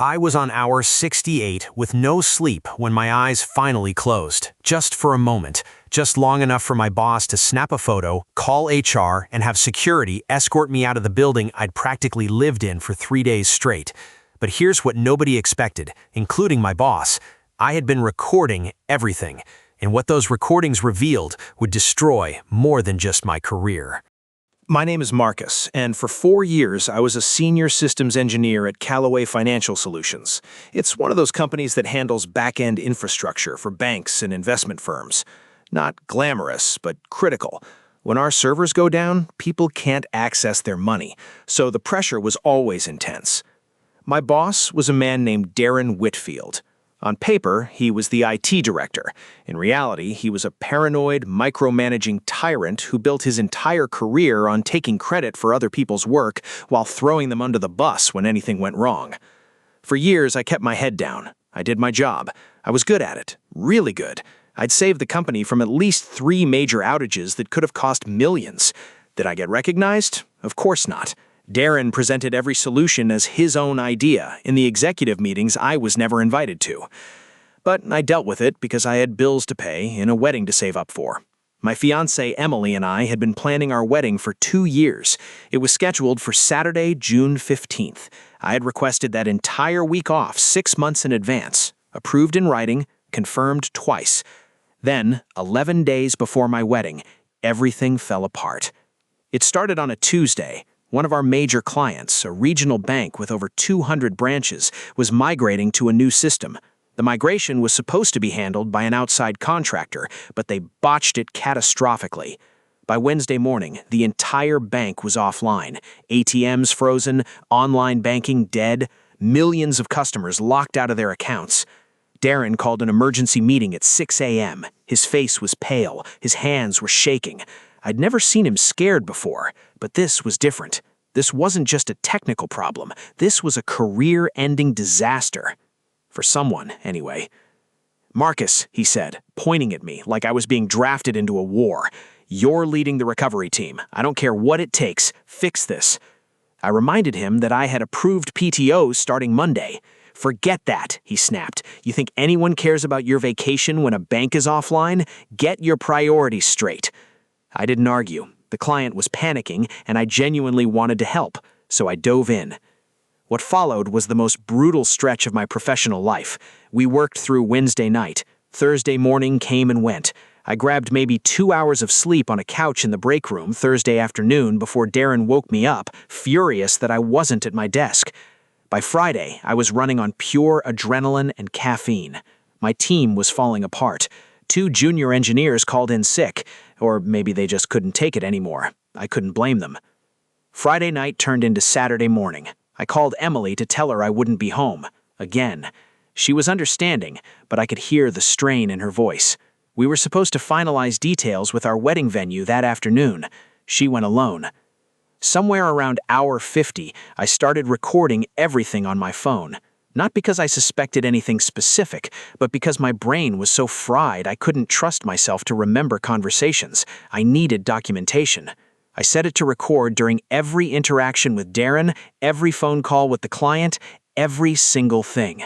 I was on hour 68 with no sleep when my eyes finally closed, just for a moment, just long enough for my boss to snap a photo, call HR, and have security escort me out of the building I'd practically lived in for 3 days straight. But here's what nobody expected, including my boss. I had been recording everything, and what those recordings revealed would destroy more than just my career. My name is Marcus, and for 4 years I was a senior systems engineer at Callaway Financial Solutions. It's one of those companies that handles back-end infrastructure for banks and investment firms. Not glamorous, but critical. When our servers go down, people can't access their money, so the pressure was always intense. My boss was a man named Darren Whitfield. On paper, he was the IT director. In reality, he was a paranoid, micromanaging tyrant who built his entire career on taking credit for other people's work while throwing them under the bus when anything went wrong. For years, I kept my head down. I did my job. I was good at it, really good. I'd saved the company from at least 3 major outages that could have cost millions. Did I get recognized? Of course not. Darren presented every solution as his own idea in the executive meetings I was never invited to. But I dealt with it because I had bills to pay and a wedding to save up for. My fiancée Emily and I had been planning our wedding for 2 years. It was scheduled for Saturday, June 15th. I had requested that entire week off 6 months in advance, approved in writing, confirmed twice. Then, 11 days before my wedding, everything fell apart. It started on a Tuesday. One of our major clients, a regional bank with over 200 branches, was migrating to a new system. The migration was supposed to be handled by an outside contractor, but they botched it catastrophically. By Wednesday morning, the entire bank was offline. ATMs frozen, online banking dead, millions of customers locked out of their accounts. Darren called an emergency meeting at 6 a.m. His face was pale, his hands were shaking. I'd never seen him scared before, but this was different. This wasn't just a technical problem. This was a career-ending disaster. For someone, anyway. "Marcus," he said, pointing at me like I was being drafted into a war. "You're leading the recovery team. I don't care what it takes. Fix this." I reminded him that I had approved PTO starting Monday. "Forget that," he snapped. "You think anyone cares about your vacation when a bank is offline? Get your priorities straight." I didn't argue. The client was panicking, and I genuinely wanted to help, so I dove in. What followed was the most brutal stretch of my professional life. We worked through Wednesday night. Thursday morning came and went. I grabbed maybe 2 hours of sleep on a couch in the break room Thursday afternoon before Darren woke me up, furious that I wasn't at my desk. By Friday, I was running on pure adrenaline and caffeine. My team was falling apart. 2 junior engineers called in sick, or maybe they just couldn't take it anymore. I couldn't blame them. Friday night turned into Saturday morning. I called Emily to tell her I wouldn't be home. Again. She was understanding, but I could hear the strain in her voice. We were supposed to finalize details with our wedding venue that afternoon. She went alone. Somewhere around hour 50, I started recording everything on my phone. Not because I suspected anything specific, but because my brain was so fried I couldn't trust myself to remember conversations. I needed documentation. I set it to record during every interaction with Darren, every phone call with the client, every single thing.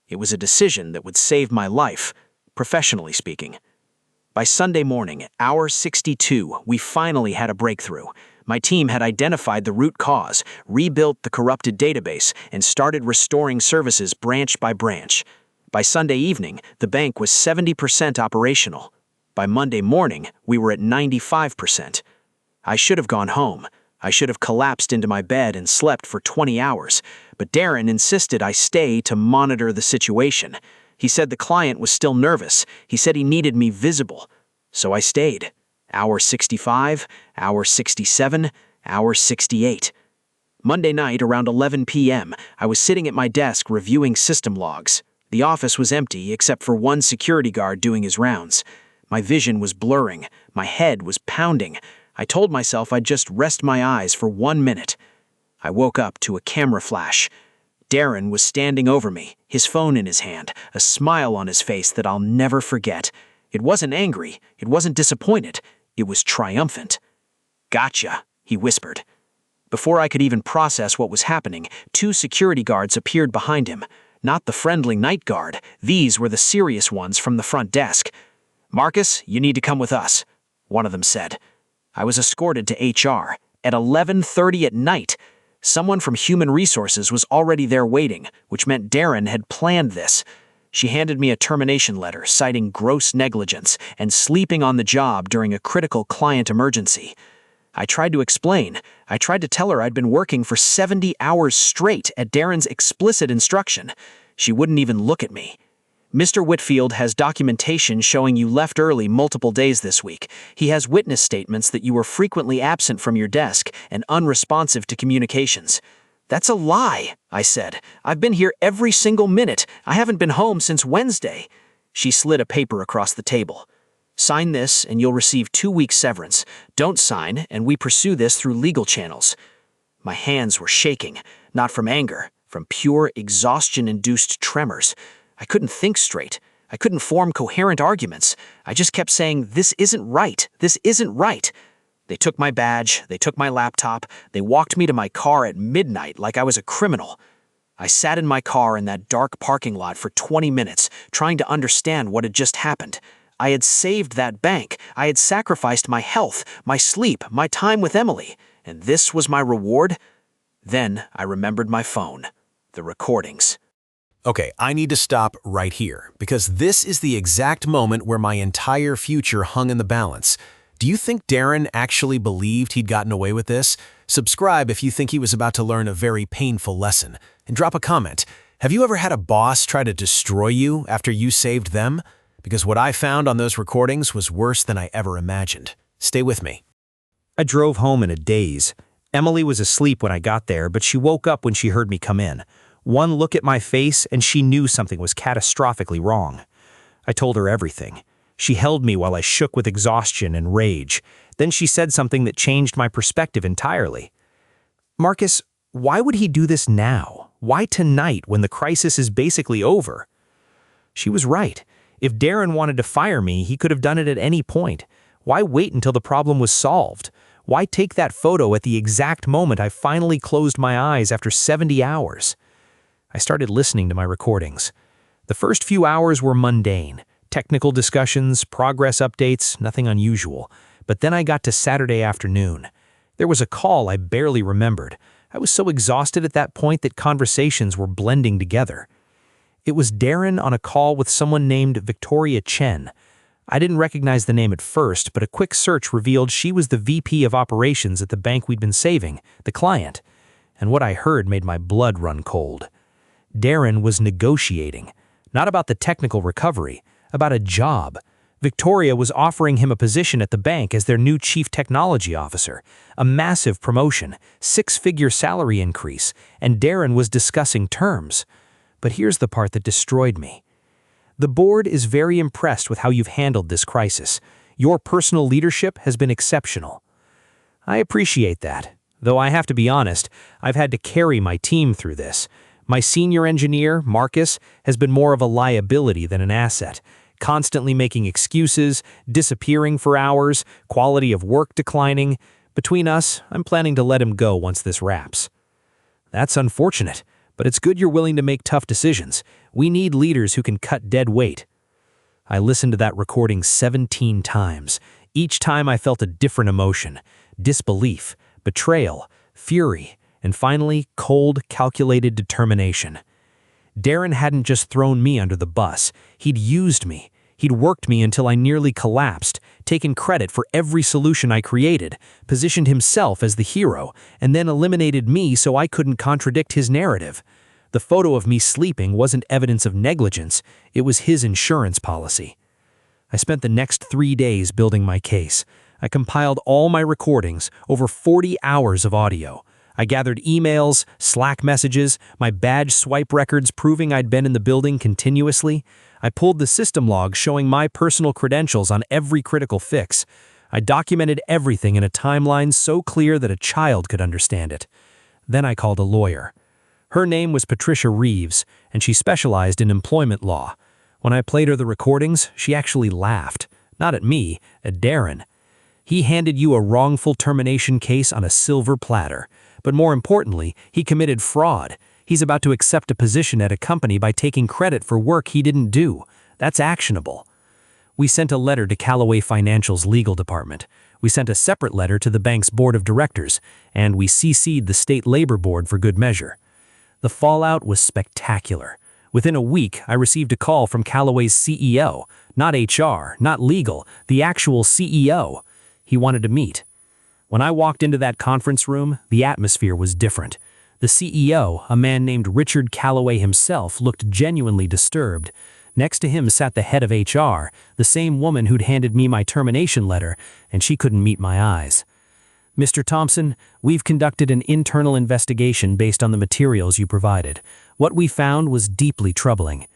It was a decision that would save my life, professionally speaking. By Sunday morning, hour 62, we finally had a breakthrough. My team had identified the root cause, rebuilt the corrupted database, and started restoring services branch by branch. By Sunday evening, the bank was 70% operational. By Monday morning, we were at 95%. I should have gone home. I should have collapsed into my bed and slept for 20 hours, but Darren insisted I stay to monitor the situation. He said the client was still nervous. He said he needed me visible. So I stayed. Hour 65, hour 67, hour 68. Monday night, around 11 p.m., I was sitting at my desk reviewing system logs. The office was empty except for one security guard doing his rounds. My vision was blurring. My head was pounding. I told myself I'd just rest my eyes for 1 minute. I woke up to a camera flash. Darren was standing over me, his phone in his hand, a smile on his face that I'll never forget. It wasn't angry. It wasn't disappointed. It was triumphant. "Gotcha," he whispered. Before I could even process what was happening, 2 security guards appeared behind him. Not the friendly night guard. These were the serious ones from the front desk. "Marcus, you need to come with us," one of them said. I was escorted to HR at 11:30 at night. Someone from Human Resources was already there waiting, which meant Darren had planned this. She handed me a termination letter citing gross negligence and sleeping on the job during a critical client emergency. I tried to explain. I tried to tell her I'd been working for 70 hours straight at Darren's explicit instruction. She wouldn't even look at me. "Mr. Whitfield has documentation showing you left early multiple days this week. He has witness statements that you were frequently absent from your desk and unresponsive to communications." "That's a lie," I said. "I've been here every single minute. I haven't been home since Wednesday." She slid a paper across the table. "Sign this and you'll receive 2 weeks severance. Don't sign and we pursue this through legal channels." My hands were shaking, not from anger, from pure exhaustion-induced tremors. I couldn't think straight. I couldn't form coherent arguments. I just kept saying, "This isn't right. This isn't right." They took my badge, they took my laptop, they walked me to my car at midnight like I was a criminal. I sat in my car in that dark parking lot for 20 minutes, trying to understand what had just happened. I had saved that bank. I had sacrificed my health, my sleep, my time with Emily. And this was my reward? Then I remembered my phone. The recordings. Okay, I need to stop right here, because this is the exact moment where my entire future hung in the balance. Do you think Darren actually believed he'd gotten away with this? Subscribe if you think he was about to learn a very painful lesson. And drop a comment. Have you ever had a boss try to destroy you after you saved them? Because what I found on those recordings was worse than I ever imagined. Stay with me. I drove home in a daze. Emily was asleep when I got there, but she woke up when she heard me come in. One look at my face and she knew something was catastrophically wrong. I told her everything. She held me while I shook with exhaustion and rage. Then she said something that changed my perspective entirely. "Marcus, why would he do this now? Why tonight when the crisis is basically over?" She was right. If Darren wanted to fire me, he could have done it at any point. Why wait until the problem was solved? Why take that photo at the exact moment I finally closed my eyes after 70 hours? I started listening to my recordings. The first few hours were mundane. Technical discussions, progress updates, nothing unusual. But then I got to Saturday afternoon. There was a call I barely remembered. I was so exhausted at that point that conversations were blending together. It was Darren on a call with someone named Victoria Chen. I didn't recognize the name at first, but a quick search revealed she was the VP of operations at the bank we'd been saving, the client. And what I heard made my blood run cold. Darren was negotiating, not about the technical recovery, about a job. Victoria was offering him a position at the bank as their new chief technology officer, a massive promotion, 6-figure salary increase, and Darren was discussing terms. But here's the part that destroyed me. The board is very impressed with how you've handled this crisis. Your personal leadership has been exceptional. I appreciate that, though I have to be honest, I've had to carry my team through this. My senior engineer, Marcus, has been more of a liability than an asset, constantly making excuses, disappearing for hours, quality of work declining. Between us, I'm planning to let him go once this wraps. That's unfortunate. But it's good you're willing to make tough decisions. We need leaders who can cut dead weight. I listened to that recording 17 times. Each time I felt a different emotion: disbelief, betrayal, fury, and finally, cold, calculated determination. Darren hadn't just thrown me under the bus. He'd used me. He'd worked me until I nearly collapsed, taken credit for every solution I created, positioned himself as the hero, and then eliminated me so I couldn't contradict his narrative. The photo of me sleeping wasn't evidence of negligence, it was his insurance policy. I spent the next 3 days building my case. I compiled all my recordings, over 40 hours of audio. I gathered emails, Slack messages, my badge swipe records proving I'd been in the building continuously. I pulled the system logs showing my personal credentials on every critical fix. I documented everything in a timeline so clear that a child could understand it. Then I called a lawyer. Her name was Patricia Reeves, and she specialized in employment law. When I played her the recordings, she actually laughed. Not at me, at Darren. He handed you a wrongful termination case on a silver platter. But more importantly, he committed fraud. He's about to accept a position at a company by taking credit for work he didn't do. That's actionable. We sent a letter to Callaway Financial's legal department. We sent a separate letter to the bank's board of directors, and we CC'd the state labor board for good measure. The fallout was spectacular. Within a week, I received a call from Callaway's CEO, not HR, not legal, the actual CEO. He wanted to meet. When I walked into that conference room, the atmosphere was different. The CEO, a man named Richard Callaway himself, looked genuinely disturbed. Next to him sat the head of HR, the same woman who'd handed me my termination letter, and she couldn't meet my eyes. "Mr. Thompson, we've conducted an internal investigation based on the materials you provided. What we found was deeply troubling."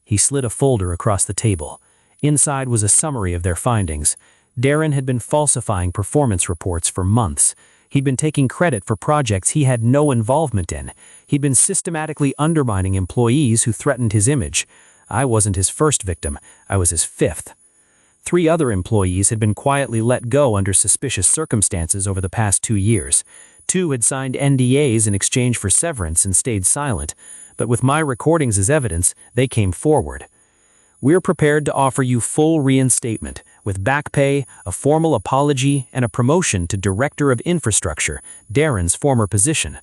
He slid a folder across the table. Inside was a summary of their findings. Darren had been falsifying performance reports for months. He'd been taking credit for projects he had no involvement in. He'd been systematically undermining employees who threatened his image. I wasn't his first victim, I was his fifth. 3 other employees had been quietly let go under suspicious circumstances over the past 2 years. 2 had signed NDAs in exchange for severance and stayed silent, but with my recordings as evidence, they came forward. "We're prepared to offer you full reinstatement, with back pay, a formal apology, and a promotion to Director of Infrastructure, Darren's former position."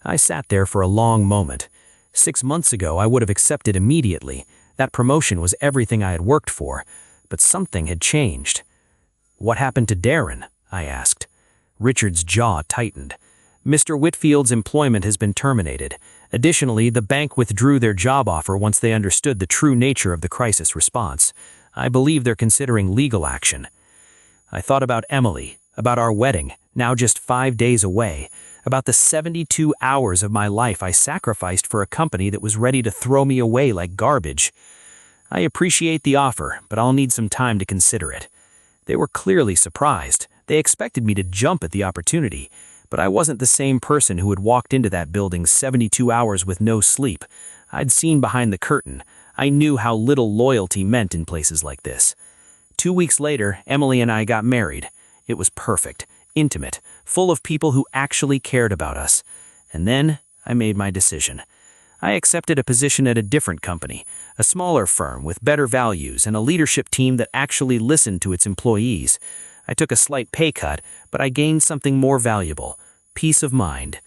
I sat there for a long moment. 6 months ago, I would have accepted immediately. That promotion was everything I had worked for, but something had changed. "What happened to Darren?" I asked. Richard's jaw tightened. "Mr. Whitfield's employment has been terminated. Additionally, the bank withdrew their job offer once they understood the true nature of the crisis response. I believe they're considering legal action." I thought about Emily, about our wedding, now just 5 days away, about the 72 hours of my life I sacrificed for a company that was ready to throw me away like garbage. "I appreciate the offer, but I'll need some time to consider it." They were clearly surprised. They expected me to jump at the opportunity, but I wasn't the same person who had walked into that building 72 hours with no sleep. I'd seen behind the curtain. I knew how little loyalty meant in places like this. 2 weeks later, Emily and I got married. It was perfect, intimate, full of people who actually cared about us. And then I made my decision. I accepted a position at a different company, a smaller firm with better values and a leadership team that actually listened to its employees. I took a slight pay cut, but I gained something more valuable: peace of mind.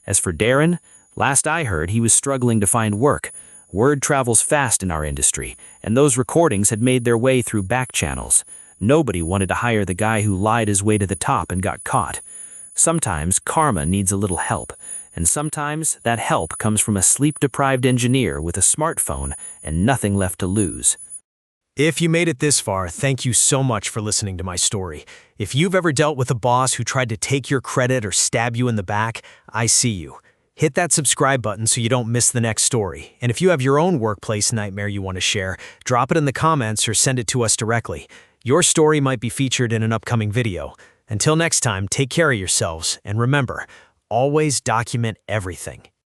As for Darren, last I heard he was struggling to find work. Word travels fast in our industry, and those recordings had made their way through back channels. Nobody wanted to hire the guy who lied his way to the top and got caught. Sometimes karma needs a little help, and sometimes that help comes from a sleep-deprived engineer with a smartphone and nothing left to lose. If you made it this far, thank you so much for listening to my story. If you've ever dealt with a boss who tried to take your credit or stab you in the back, I see you. Hit that subscribe button so you don't miss the next story. And if you have your own workplace nightmare you want to share, drop it in the comments or send it to us directly. Your story might be featured in an upcoming video. Until next time, take care of yourselves, and remember, always document everything.